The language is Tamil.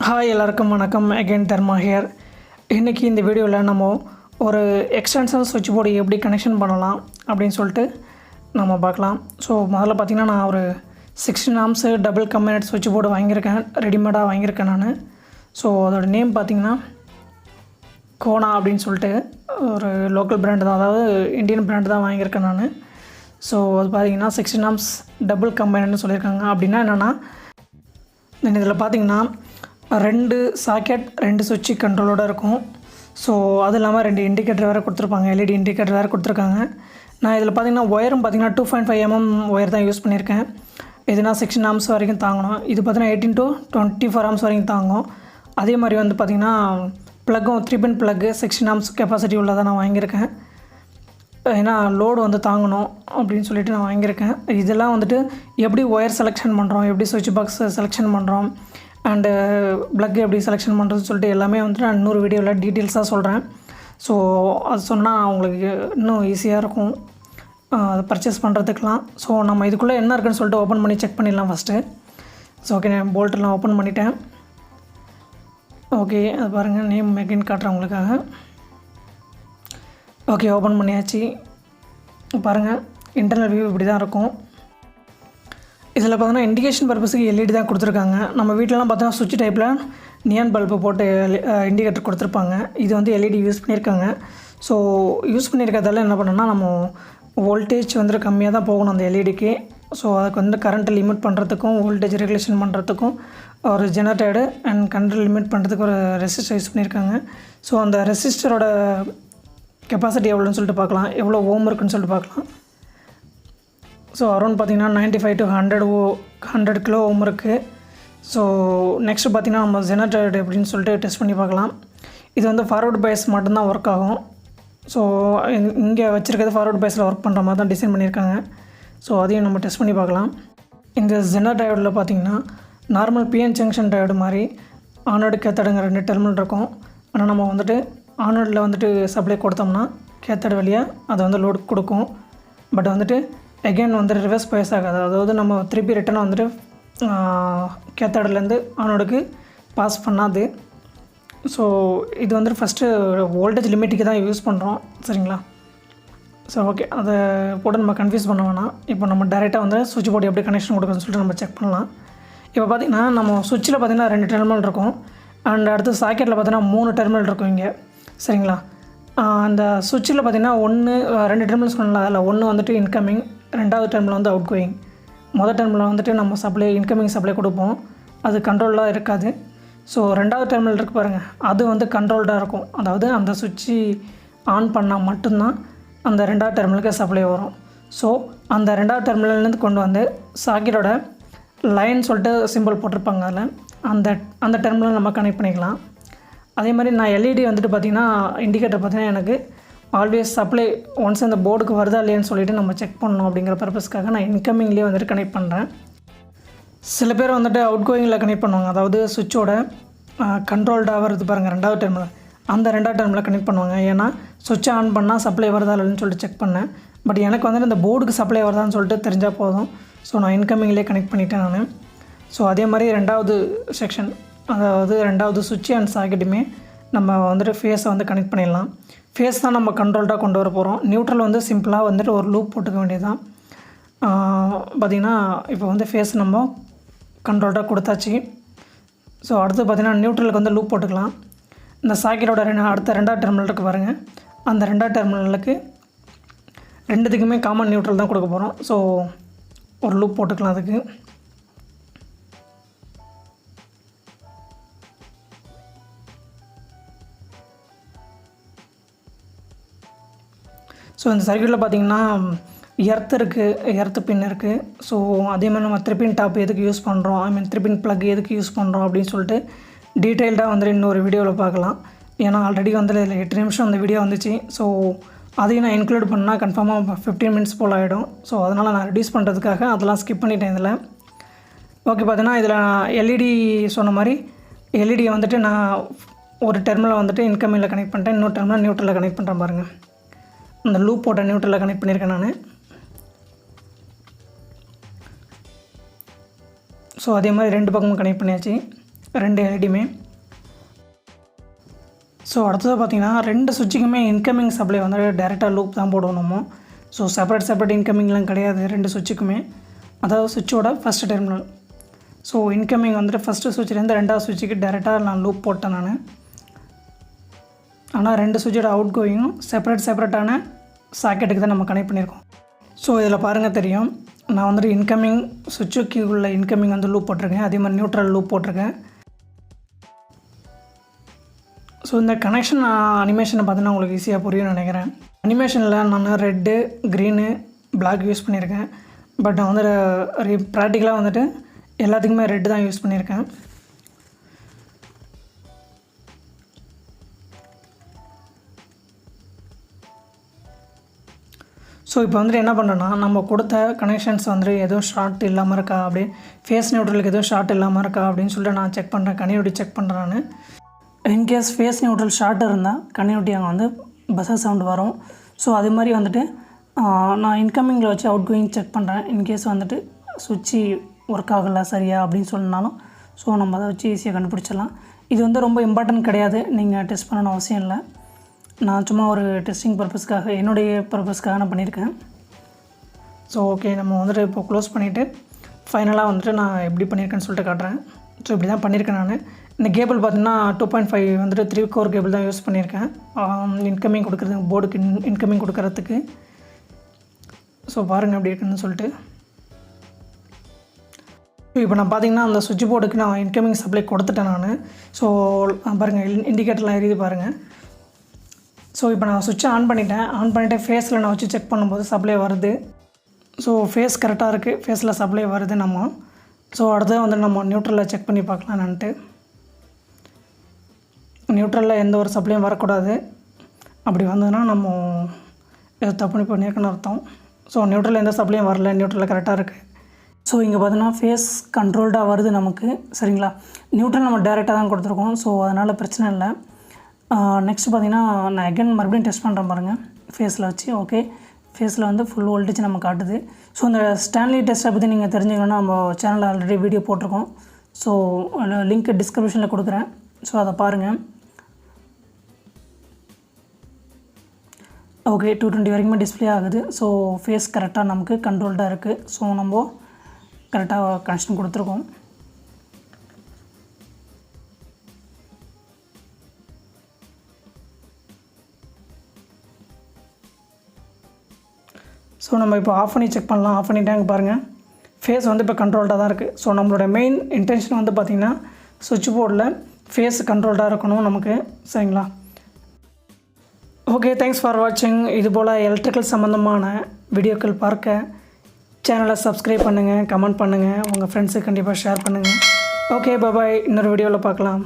ஹாய் எல்லாருக்கும் வணக்கம். Again Dharma here. இன்றைக்கி இந்த வீடியோவில் நம்ம ஒரு எக்ஸ்டென்ஷன் சுவிட்ச் போர்டு எப்படி கனெக்ஷன் பண்ணலாம் அப்படின்னு சொல்லிட்டு நம்ம பார்க்கலாம். ஸோ முதல்ல பார்த்திங்கன்னா நான் ஒரு 16 ஆம்ஸ் டபுள் கம்பைனட் சுவிட்ச் போர்டு வாங்கியிருக்கேன், ரெடிமேடாக வாங்கியிருக்கேன் நான். ஸோ அதோடய நேம் பார்த்திங்கன்னா கோனா அப்படின்னு சொல்லிட்டு ஒரு லோக்கல் பிராண்டு தான், அதாவது இந்தியன் பிராண்டு தான் வாங்கியிருக்கேன் நான். ஸோ அது பார்த்திங்கன்னா 16 ஆம்ஸ் டபுள் கம்பைனட்னு சொல்லியிருக்காங்க. அப்படின்னா என்னென்னா இதில் பார்த்திங்கன்னா 2 சாக்கெட் 2 சுவிட்ச் கண்ட்ரோலோடு இருக்கும். ஸோ அது இல்லாமல் 2 இண்டிகேட்டர் வேறு கொடுத்துருப்பாங்க, எல்இடி இண்டிகேட்டர் வேறு கொடுத்துருக்காங்க. நான் இதில் பார்த்திங்கன்னா ஒயரும் பார்த்திங்கன்னா 2.5 mm ஒயர் தான் யூஸ் பண்ணியிருக்கேன். இதுனா 16 ஆம்ஸ் வரைக்கும் தாங்கணும். இது பார்த்திங்கன்னா 18 to 24 ஆம்ஸ் வரைக்கும் தாங்கும். அதே மாதிரி வந்து பார்த்திங்கன்னா ப்ளக்கும் 3-pin ப்ளக்கு 16 ஆம்ஸ் கெப்பாசிட்டி உள்ளதாக நான் வாங்கியிருக்கேன். ஏன்னா லோடு வந்து தாங்கணும் அப்படின்னு சொல்லிட்டு நான் வாங்கியிருக்கேன். இதெல்லாம் வந்துட்டு எப்படி ஒயர் செலெக்ஷன் பண்ணுறோம், எப்படி சுவிட்ச் பாக்ஸ் செலெக்ஷன் பண்ணுறோம், அண்டு ப்ளக் எப்படி செலெக்ஷன் பண்ணுறதுன்னு சொல்லிட்டு எல்லாமே வந்துட்டு நான் இன்னொரு வீடியோவில் டீட்டெயில்ஸாக சொல்கிறேன். ஸோ அது சொன்னால் உங்களுக்கு இன்னும் ஈஸியாக இருக்கும் அதை பர்ச்சேஸ் பண்ணுறதுக்கெலாம். ஸோ நம்ம இதுக்குள்ளே என்ன இருக்குன்னு சொல்லிட்டு ஓப்பன் பண்ணி செக் பண்ணிடலாம் ஃபஸ்ட்டு. ஸோ ஓகே, நான் போல்ட்டெல்லாம் ஓப்பன் பண்ணிட்டேன். ஓகே, அது பாருங்கள், நேம் மெகின் காட்டுறேன் உங்களுக்காக. ஓகே, ஓப்பன் பண்ணியாச்சு. பாருங்கள், இன்டர்னல் வியூ இப்படி தான் இருக்கும். இதில் பார்த்தீங்கன்னா இண்டிகேஷன் பர்பஸுக்கு எல்இடி தான் கொடுத்துருக்காங்க. நம்ம வீட்டிலலாம் பார்த்தோன்னா சுவிட்ச் டைப்பில் நியான் பல்பு போட்டு இண்டிகேட்டர் கொடுத்துருப்பாங்க. இது வந்து எல்இடி யூஸ் பண்ணியிருக்காங்க. ஸோ யூஸ் பண்ணியிருக்கிறதால என்ன பண்ணோன்னா நம்ம வோல்டேஜ் வந்துட்டு கம்மியாக தான் போகணும் அந்த எல்இடிக்கு. ஸோ அதுக்கு வந்து கரண்ட்டை லிமிட் பண்ணுறதுக்கும் வோல்டேஜ் ரெகுலேஷன் பண்ணுறதுக்கும் ஒரு ஜெனரேட்டரு அண்ட் கரண்ட் லிமிட் பண்ணுறதுக்கு ஒரு ரெசிஸ்டர் யூஸ் பண்ணியிருக்காங்க. ஸோ அந்த ரெசிஸ்டரோட கெப்பாசிட்டி எவ்வளோன்னு சொல்லிட்டு பார்க்கலாம், எவ்வளோ ஓம் இருக்குன்னு சொல்லிட்டு பார்க்கலாம். ஸோ அரௌண்ட் பார்த்திங்கன்னா 95 to 100 கிலோ ஓம் இருக்குது. ஸோ நெக்ஸ்ட்டு பார்த்திங்கன்னா நம்ம ஜெனரேட்டர் எப்படின்னு சொல்லிட்டு டெஸ்ட் பண்ணி பார்க்கலாம். இது வந்து ஃபார்வர்ட் பைஸ் மட்டும்தான் ஒர்க் ஆகும். ஸோ இங்கே வச்சுருக்கிறது ஃபார்வர்ட் பைஸில் ஒர்க் பண்ணுற மாதிரி தான் டிசைன் பண்ணியிருக்காங்க. ஸோ அதையும் நம்ம டெஸ்ட் பண்ணி பார்க்கலாம். இந்த ஜெனர் டயோடில் பார்த்திங்கன்னா நார்மல் பிஎன் ஜங்ஷன் டயோடு மாதிரி ஆனோடு கேத்தடுங்க 2 டெர்மினல் இருக்கும். ஆனால் நம்ம வந்துட்டு ஆனோடில் வந்துட்டு சப்ளை கொடுத்தோம்னா கேத்தடு வழியாக அதை வந்து லோடு கொடுக்கும். பட் வந்துட்டு எகெயின் வந்து ரிவர்ஸ் பைஸ் ஆகாது, அதாவது நம்ம திருப்பி ரிட்டன் வந்துட்டு கேத்தடுலேருந்து ஆனோடுக்கு பாஸ் பண்ணாது. ஸோ இது வந்துட்டு ஃபஸ்ட்டு வோல்டேஜ் லிமிட்டுக்கு தான் யூஸ் பண்ணுறோம், சரிங்களா? ஸோ ஓகே, அதை போட்டு நம்ம கன்ஃபியூஸ் பண்ண வேணாம். இப்போ நம்ம டேரெக்டாக வந்து சுவிட்ச் போர்டு எப்படி கனெக்ஷன் கொடுக்குறதுன்னு சொல்லிட்டு நம்ம செக் பண்ணலாம். இப்போ பார்த்திங்கன்னா நம்ம சுவிட்சில் பார்த்திங்கன்னா 2 டெர்மினல் இருக்கும். அண்ட் அடுத்து சாக்கெட்டில் பார்த்திங்கன்னா 3 டெர்மினல் இருக்கும் இங்கே, சரிங்களா? அந்த சுவிட்சில் பார்த்திங்கன்னா 2 டெர்மினல் சொல்லலாம். அதில் ஒன்று வந்துட்டு இன்கமிங், 2வது டெர்மினல் வந்து அவுட் கோயிங். மொதல் டெர்மினல் வந்துட்டு நம்ம சப்ளை இன்கமிங் சப்ளை கொடுப்போம், அது கண்ட்ரோலாக இருக்காது. ஸோ 2வது டெர்மினல் இருக்குது பாருங்கள், அது வந்து கண்ட்ரோல்டாக இருக்கும். அதாவது அந்த சுவிட்சு ஆன் பண்ணால் மட்டும்தான் அந்த 2வது டெர்மினலுக்கு சப்ளை வரும். ஸோ அந்த 2வது டெர்மினல்லேருந்து கொண்டு வந்து சாக்கெட்டோட லைன் சொல்லிட்டு சிம்பிள் போட்டிருப்பாங்க, அதில் அந்த டெர்மினல் நம்ம கனெக்ட் பண்ணிக்கலாம். அதே மாதிரி நான் எல்இடி வந்துட்டு பார்த்திங்கன்னா இண்டிகேட்டர் பார்த்திங்கன்னா எனக்கு ஆல்வேஸ் சப்ளை ஒன்ஸ் அந்த போர்டுக்கு வருதா இல்லையான்னு சொல்லிவிட்டு நம்ம செக் பண்ணணும் அப்படிங்கிற பர்பஸ்க்காக நான் இன்கமிங்லேயே வந்துட்டு கனெக்ட் பண்ணுறேன். சில பேர் வந்துட்டு அவுட் கோயிங்கில் கனெக்ட் பண்ணுவாங்க, அதாவது சுவிட்சோட கண்ட்ரோல்டாக வருது பாருங்கள் 2வது டெர்மினல், அந்த 2வது டெர்மினல் கனெக்ட் பண்ணுவாங்க. ஏன்னா சுவிட்சை ஆன் பண்ணால் சப்ளை வருதா இல்லைன்னு சொல்லிட்டு செக் பண்ணேன். பட் எனக்கு வந்துட்டு இந்த போர்டுக்கு சப்ளை வருதான்னு சொல்லிட்டு தெரிஞ்சால் போதும். ஸோ நான் இன்கமிங்லேயே கனெக்ட் பண்ணிட்டேன் நான். ஸோ அதே மாதிரி 2வது செக்ஷன், அதாவது 2வது சுவிட்ச் அண்ட் சாக்கெட்டுமே நம்ம வந்துட்டு ஃபேஸை வந்து கனெக்ட் பண்ணிடலாம். ஃபேஸ் தான் நம்ம கண்ட்ரோல்டாக கொண்டு வர போகிறோம். நியூட்ரல் வந்து சிம்பிளாக வந்துட்டு ஒரு லூப் போட்டுக்க வேண்டியது தான். பார்த்திங்கன்னா இப்போ வந்து ஃபேஸ் நம்ம கண்ட்ரோல்டாக கொடுத்தாச்சு. ஸோ அடுத்து பார்த்திங்கன்னா நியூட்ரலுக்கு வந்து லூப் போட்டுக்கலாம். இந்த சாக்கெட்டோட அடுத்த 2வது டெர்மினல் இருக்குது பாருங்கள், அந்த 2வது டெர்மினலுக்கு 2த்துக்குமே காமன் நியூட்ரல் தான் கொடுக்க போகிறோம். ஸோ ஒரு லூப் போட்டுக்கலாம் அதுக்கு. ஸோ இந்த சர்க்யூட்டில் பார்த்திங்கன்னா எர்த் இருக்குது, எர்த்து பின் இருக்குது. ஸோ அதே மாதிரி நம்ம 3-pin டாப் எதுக்கு யூஸ் பண்ணுறோம், 3-pin ப்ளக் எதுக்கு யூஸ் பண்ணுறோம் அப்படின்னு சொல்லிட்டு டீட்டெயில்டாக வந்துட்டு இன்னொரு வீடியோவில் பார்க்கலாம். ஏன்னா ஆல்ரெடி வந்து 8 நிமிஷம் அந்த வீடியோ வந்துச்சு. ஸோ அதையும் நான் இன்க்ளூட் பண்ணால் கன்ஃபார்மாக 15 மினிட்ஸ் போல் ஆகிடும். ஸோ அதனால் நான் ரெடியூஸ் பண்ணுறதுக்காக அதெல்லாம் ஸ்கிப் பண்ணிட்டேன் இதில். ஓகே, பார்த்தீங்கன்னா இதில் எல்இடி சொன்ன மாதிரி எல்இடியை வந்துட்டு நான் ஒரு டெர்மினல் வந்துட்டு இன்கமிங்கில் கனெக்ட் பண்ணிட்டேன், இன்னொரு டெர்மினல் நியூட்ரலில் கனெக்ட் பண்ணுறேன் பாருங்கள். அந்த லூப் போட்ட நியூட்ரலில் கனெக்ட் பண்ணியிருக்கேன் நான். ஸோ அதே மாதிரி 2 பக்கமும் கனெக்ட் பண்ணியாச்சு. 2 எல்இடியுமே. ஸோ அடுத்தது பார்த்திங்கன்னா 2 சுவிட்சுக்குமே இன்கமிங் சப்ளை வந்து டேரெக்டாக லூப் தான் போடுவோம் நம்ம. ஸோ செப்பரேட் இன்கமிங்லாம் கிடையாது 2 சுவிட்சுக்குமே. அதாவது சுவிட்சோட ஃபஸ்ட்டு டெர்மினல். ஸோ இன்கமிங் வந்துட்டு ஃபஸ்ட்டு சுவிட்சிலேருந்து 2வது சுவிட்சுக்கு டேரெக்டாக நான் லூப் போட்டேன் நான். ஆனால் 2 சுவிட்சோட அவுட் கோயிங்கும் செப்பரேட்டான சாக்கெட்டுக்கு தான் நம்ம கனெக்ட் பண்ணியிருக்கோம். ஸோ இதில் பாருங்கள் தெரியும், நான் வந்துட்டு இன்கமிங் சுவிட்சுக்கு உள்ள இன்கமிங் வந்து லூப் போட்டிருக்கேன். அதே மாதிரி நியூட்ரல் லூப் போட்டிருக்கேன். ஸோ இந்த கனெக்ஷன் அனிமேஷனை பார்த்தீங்கன்னா உங்களுக்கு ஈஸியாக புரியும்னு நினைக்கிறேன். அனிமேஷனில் நான் ரெட்டு, க்ரீனு, பிளாக் யூஸ் பண்ணியிருக்கேன். பட் நான் வந்து ப்ராக்டிக்கலாக வந்துட்டு எல்லாத்துக்குமே ரெட்டு தான் யூஸ் பண்ணியிருக்கேன். ஸோ இப்போ வந்துட்டு என்ன பண்ணுறேன்னா, நம்ம கொடுத்த கனெக்ஷன்ஸ் வந்துட்டு எதுவும் ஷார்ட் இல்லாமல் இருக்கா, அப்படியே ஃபேஸ் நியூட்ரலுக்கு எதுவும் ஷார்ட் இல்லாமல் இருக்கா அப்படின்னு சொல்லிட்டு நான் செக் பண்ணுறேன். கன்டினியூட்டி செக் பண்ணுறேன் நான். இன்கேஸ் ஃபேஸ் நியூட்ரல் ஷார்ட் இருந்தால் கன்டினியூட்டி அங்கே வந்து பஸ்ஸர் சவுண்ட் வரும். ஸோ அது மாதிரி வந்துட்டு நான் இன்கமிங்கில் வச்சு அவுட் கோயிங் செக் பண்ணுறேன். இன்கேஸ் வந்துட்டு சுவிட்சு ஒர்க் ஆகலை சரியா அப்படின்னு சொன்னாலும் ஸோ நம்ம அதை வச்சு ஈஸியாக கண்டுபிடிச்சிடலாம். இது வந்து ரொம்ப இம்பார்ட்டன்ட் கிடையாது, நீங்கள் டெஸ்ட் பண்ணணும் அவசியம் இல்லை. நான் சும்மா ஒரு டெஸ்டிங் பர்பஸ்க்காக, என்னுடைய பர்பஸ்க்காக நான் பண்ணியிருக்கேன். ஸோ ஓகே, நம்ம வந்துட்டு இப்போ க்ளோஸ் பண்ணிவிட்டு ஃபைனலாக வந்துட்டு நான் எப்படி பண்ணியிருக்கேன்னு சொல்லிட்டு காட்டுறேன். ஸோ இப்படி தான் பண்ணியிருக்கேன் நான். இந்த கேபிள் பார்த்திங்கன்னா 2.5 வந்துட்டு 3 கோர் கேபிள் தான் யூஸ் பண்ணியிருக்கேன் இன்கமிங் கொடுக்குறதுக்கு, போர்டுக்கு இன்கமிங் கொடுக்குறதுக்கு. ஸோ பாருங்கள் எப்படி இருக்குன்னு சொல்லிட்டு. இப்போ நான் பார்த்திங்கன்னா அந்த சுவிட்ச் போர்டுக்கு நான் இன்கமிங் சப்ளை கொடுத்துட்டேன் நான். ஸோ பாருங்கள் இண்டிகேட்டர்லாம் எரியுது பாருங்கள். ஸோ இப்போ நான் சுவிட்சை ஆன் பண்ணிவிட்டு ஃபேஸில் நான் வச்சு செக் பண்ணும்போது சப்ளை வருது. ஸோ ஃபேஸ் கரெக்டாக இருக்குது, ஃபேஸில் சப்ளை வருது நம்ம. ஸோ அடுத்தது வந்து நம்ம நியூட்ரலில் செக் பண்ணி பார்க்கலான்ட்டு. நியூட்ரலில் எந்த ஒரு சப்ளையும் வரக்கூடாது. அப்படி வந்ததுன்னா நம்ம எதை தப்பு பண்ணியிருக்கேன்னு அர்த்தம். ஸோ நியூட்ரலில் எந்த சப்ளையும் வரல, நியூட்ரலில் கரெக்டாக இருக்குது. ஸோ இங்கே பார்த்தீங்கன்னா ஃபேஸ் கண்ட்ரோல்டாக வருது நமக்கு, சரிங்களா. நியூட்ரல் நம்ம டேரெக்டாக தான் கொடுத்துருக்கோம். ஸோ அதனால் பிரச்சனை இல்லை. நெக்ஸ்ட் பார்த்திங்கன்னா நான் அகைன் மறுபடியும் டெஸ்ட் பண்ணுறேன் பாருங்கள் ஃபேஸில் வச்சு. ஓகே, ஃபேஸில் வந்து ஃபுல் வோல்டேஜ் நம்ம காட்டுது. ஸோ இந்த ஸ்டான்லி டெஸ்ட்டை பற்றி நீங்கள் தெரிஞ்சுக்கணுன்னா நம்ம சேனலில் ஆல்ரெடி வீடியோ போட்டிருக்கோம். ஸோ லிங்க் டிஸ்கிரிப்ஷனில் கொடுக்குறேன். ஸோ அதை பாருங்கள். ஓகே, 220 வரைக்குமே டிஸ்பிளே ஆகுது. ஸோ ஃபேஸ் கரெக்டாக நமக்கு கண்ட்ரோல்டாக இருக்குது. ஸோ நம்ம கரெக்டாக கனெக்ஷன் கொடுத்துருக்கோம். ஸோ நம்ம இப்போ ஆஃப் பண்ணி செக் பண்ணலாம். ஆஃப் பண்ணிட்டாங்க பாருங்கள், ஃபேஸ் வந்து இப்போ கண்ட்ரோல்டாக தான் இருக்குது. ஸோ நம்மளோட மெயின் இன்டென்ஷன் வந்து பார்த்திங்கன்னா சுவிட்ச் போர்டில் ஃபேஸ் கண்ட்ரோல்டாக இருக்கணும் நமக்கு, சரிங்களா. ஓகே, தேங்க்ஸ் ஃபார் வாட்சிங். இதுபோல் எலக்ட்ரிக்கல் சம்மந்தமான வீடியோக்கள் பார்க்க சேனலை சப்ஸ்கிரைப் பண்ணுங்கள், கமெண்ட் பண்ணுங்கள், உங்கள் ஃப்ரெண்ட்ஸுக்கு கண்டிப்பாக ஷேர் பண்ணுங்கள். ஓகே, பாய். இன்னொரு வீடியோவில் பார்க்கலாம்.